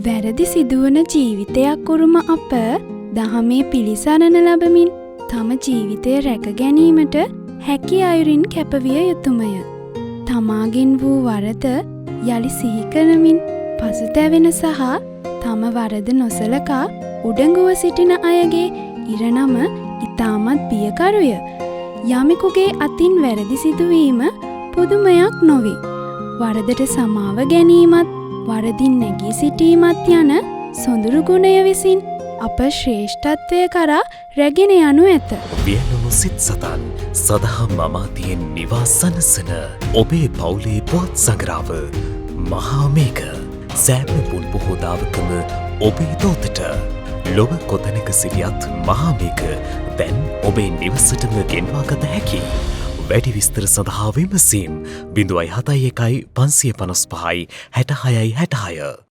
වැරදි සිදුවන ජීවිතයක් උරුම අප දහමේ පිළිසරණ ලබමින් තම ජීවිතය රැක ගැනීමට හැකි අයුරින් කැපවිය යුතුමය. තමාගෙන් වූ වරද යළි සිහි කරමින් පසුතැවෙන සහ තම වරද නොසලකා උඩඟුව සිටින අයගේ ඉරණම ඉතාමත් බියකරුය. යමෙකුගේ අතින් වැරදි සිදුවීම පුදුමයක් නොවේ. වරදට සමාව ගැනීමත් වරදින් නැගී සිටීමත් යන සොඳුරු ගුණය විසින් අප ශ්‍රේෂ්ඨත්වය කරා රැගෙන යනු ඇත. වියනුණු සිත් සතන් සදහම් අමාතියෙන් නිවා සනසන ඔබේ පවුලේ පුවත් සඟරාව මහාමේඝ සෑම පුන් පොහෝදාවකම ඔබේ දෝතට ලොව කොතැනක සිටියත් මහාමේඝ දැන් ඔබේ නිවසටම ගෙන්වාගත හැකි. වැඩි විස්තර සඳහා විමසීම් 071 555 66 66